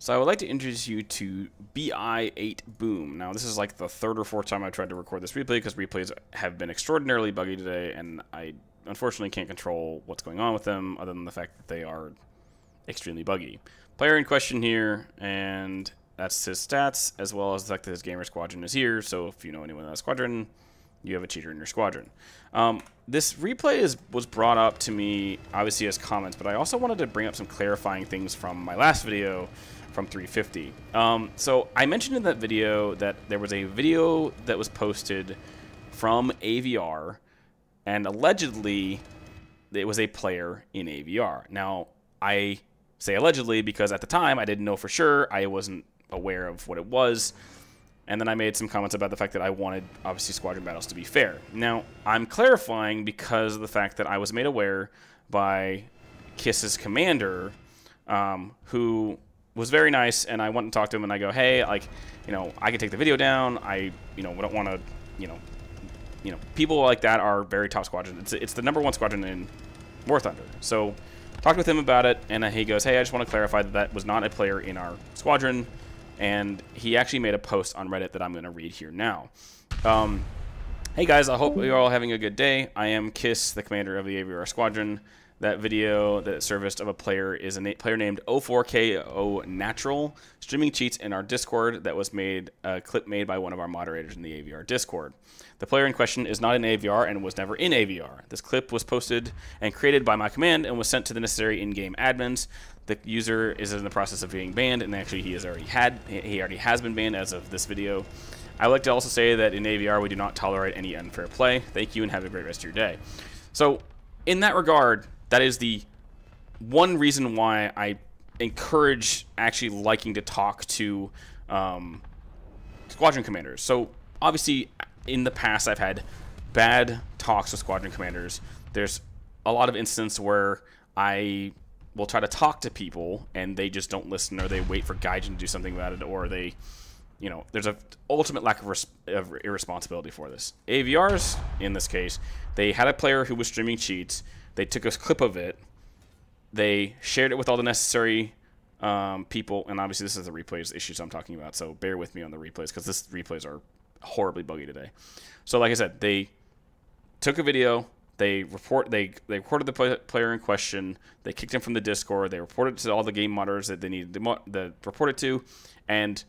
So I would like to introduce you to Bi8boom. Now this is like the third or fourth time I've tried to record this replay because replays have been extraordinarily buggy today, and I unfortunately can't control what's going on with them other than the fact that they are extremely buggy. Player in question here, and that's his stats, as well as the fact that his gamer squadron is here, so if you know anyone in that squadron, you have a cheater in your squadron. This replay was brought up to me, obviously, as comments, but I also wanted to bring up some clarifying things from my last video from 350. So I mentioned in that video that there was a video that was posted from AVR, and allegedly it was a player in AVR. Now, I say allegedly because at the time I didn't know for sure. I wasn't aware of what it was. And then I made some comments about the fact that I wanted, obviously, squadron battles to be fair. Now, I'm clarifying because of the fact that I was made aware by Kiss's commander, who was very nice, and I went and talked to him, and I go, hey, like, I can take the video down. We don't want to, people like that are very top squadron. It's the #1 squadron in War Thunder. So, talked with him about it, and he goes, hey, I just want to clarify that that was not a player in our squadron. And he actually made a post on Reddit that I'm going to read here now. Hey guys, I hope you're all having a good day. I am Kiss, the commander of the AVR squadron. That video that serviced of a player is a player named 04KO Natural, streaming cheats in our Discord. That was a clip made by one of our moderators in the AVR Discord. The player in question is not in AVR and was never in AVR. This clip was posted and created by my command and was sent to the necessary in-game admins. The user is in the process of being banned, and actually he already has been banned as of this video. I would like to also say that in AVR we do not tolerate any unfair play. Thank you and have a great rest of your day. So in that regard, that is the one reason why I encourage actually liking to talk to squadron commanders. So obviously in the past I've had bad talks with squadron commanders. There's a lot of instances where I will try to talk to people and they just don't listen, or they wait for Gaijin to do something about it, or they, there's an ultimate lack of irresponsibility for this. AVRs, in this case, they had a player who was streaming cheats. They took a clip of it. They shared it with all the necessary people, and obviously this is the replays issues I'm talking about, so bear with me on the replays because this replays are horribly buggy today. So like I said, they took a video. They recorded the player in question. They kicked him from the Discord. They reported to all the game modders that they needed to report it to, and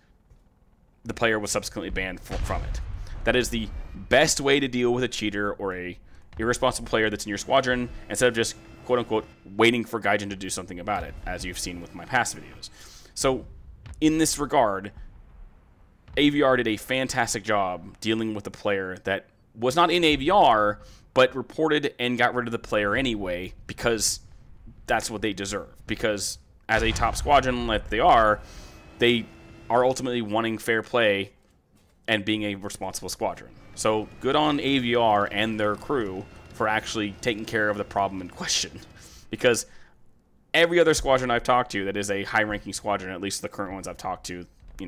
the player was subsequently banned from it. That is the best way to deal with a cheater or a irresponsible player that's in your squadron, instead of just quote-unquote waiting for Gaijin to do something about it, as you've seen with my past videos. So in this regard, AVR did a fantastic job dealing with a player that was not in AVR, but reported and got rid of the player anyway, because that's what they deserve. Because as a top squadron like they are ultimately wanting fair play and being a responsible squadron. So good on AVR and their crew for actually taking care of the problem in question. Because every other squadron I've talked to that is a high-ranking squadron, at least the current ones I've talked to,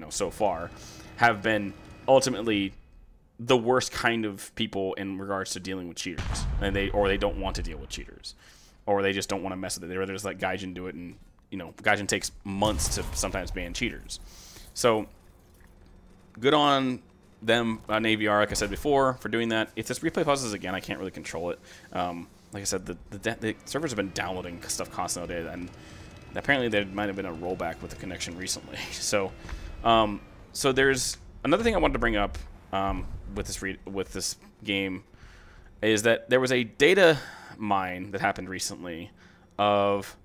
so far, have been ultimately the worst kind of people in regards to dealing with cheaters, and they don't want to deal with cheaters, or they just don't want to mess with it. They'd rather just let Gaijin do it, and Gaijin takes months to sometimes ban cheaters. So good on them on AVR, like I said before, for doing that. If this replay pauses again, I can't really control it. Like I said, the servers have been downloading stuff constantly, and apparently there might have been a rollback with the connection recently. So, so there's another thing I wanted to bring up with this game, is that there was a data mine that happened recently of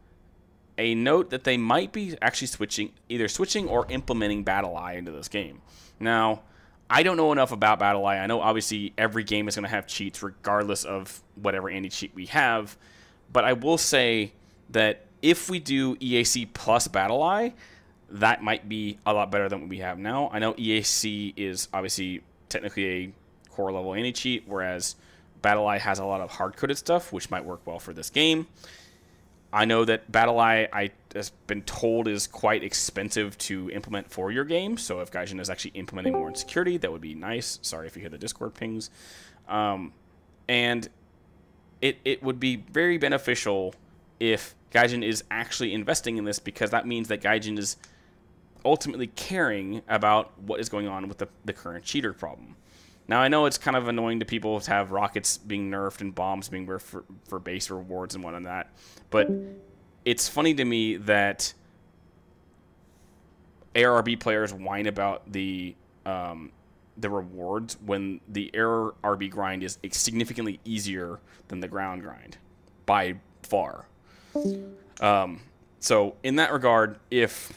a note that they might be actually either switching or implementing BattlEye into this game. Now, I don't know enough about BattlEye. I know obviously every game is going to have cheats regardless of whatever anti-cheat we have, but I will say that if we do EAC plus BattlEye, that might be a lot better than what we have now. I know EAC is obviously technically a core level anti-cheat, whereas BattlEye has a lot of hard-coded stuff, which might work well for this game. I know that BattlEye, I have been told, is quite expensive to implement for your game, so if Gaijin is actually implementing more in security, that would be nice. Sorry if you hear the Discord pings. And it would be very beneficial if Gaijin is actually investing in this, because that means that Gaijin is ultimately caring about what is going on with the current cheater problem. Now, I know it's kind of annoying to people to have rockets being nerfed and bombs being nerfed for base rewards and whatnot, but it's funny to me that ARB players whine about the rewards when the ARB grind is significantly easier than the ground grind by far. So in that regard, if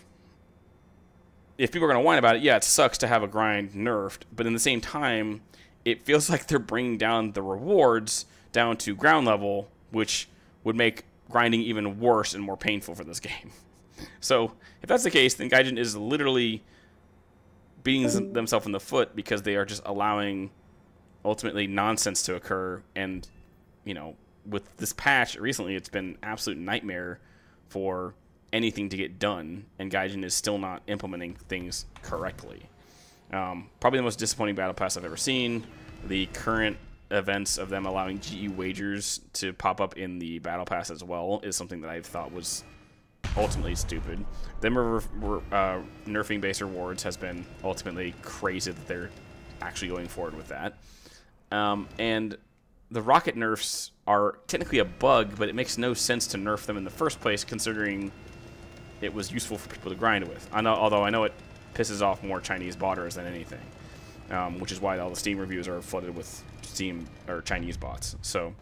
people are going to whine about it, yeah, it sucks to have a grind nerfed, but in the same time, it feels like they're bringing down the rewards down to ground level, which would make grinding even worse and more painful for this game. So if that's the case, then Gaijin is literally beating themselves in the foot because they are just allowing ultimately nonsense to occur. And, you know, with this patch recently, it's been an absolute nightmare for anything to get done, and Gaijin is still not implementing things correctly. Probably the most disappointing battle pass I've ever seen. The current events of them allowing GE wagers to pop up in the battle pass as well is something that I thought was ultimately stupid. Them nerfing base rewards has been ultimately crazy that they're actually going forward with that. And the rocket nerfs are technically a bug, but it makes no sense to nerf them in the first place, considering it was useful for people to grind with. Although I know it pisses off more Chinese botters than anything, which is why all the Steam reviews are flooded with Steam or Chinese bots. So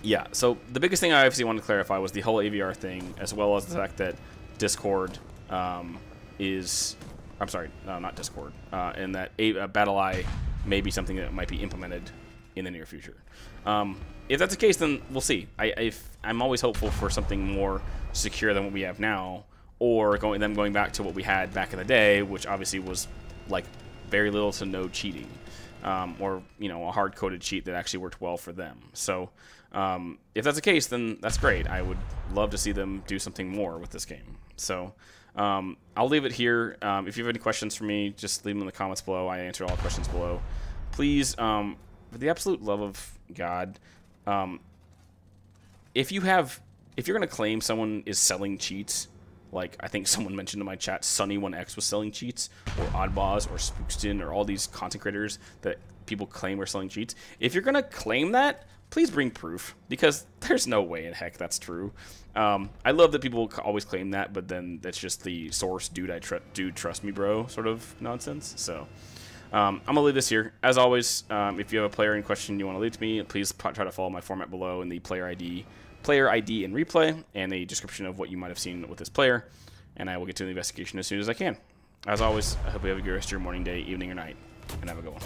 yeah, so the biggest thing I obviously wanted to clarify was the whole AVR thing, as well as the fact that Discord is, I'm sorry, no, not Discord, and that BattlEye may be something that might be implemented in the near future. If that's the case, then we'll see. I'm always hopeful for something more secure than what we have now, or going back to what we had back in the day, which obviously was like very little to no cheating, or you know, a hard-coded cheat that actually worked well for them. So if that's the case, then that's great. I would love to see them do something more with this game. So I'll leave it here. If you have any questions for me, just leave them in the comments below. I answer all questions below. Please, for the absolute love of God, if you're going to claim someone is selling cheats, like I think someone mentioned in my chat, Sunny1X was selling cheats, or Oddboz, or Spookston, or all these content creators that people claim are selling cheats. If you're going to claim that, please bring proof, because there's no way in heck that's true. I love that people always claim that, but then that's just the source, dude, dude, trust me, bro, sort of nonsense. So I'm going to leave this here. As always, if you have a player in question you want to leave to me, please try to follow my format below in the player ID and replay, and a description of what you might have seen with this player, and I will get to the investigation as soon as I can. As always, I hope you have a good rest of your morning, day, evening, or night, and have a good one.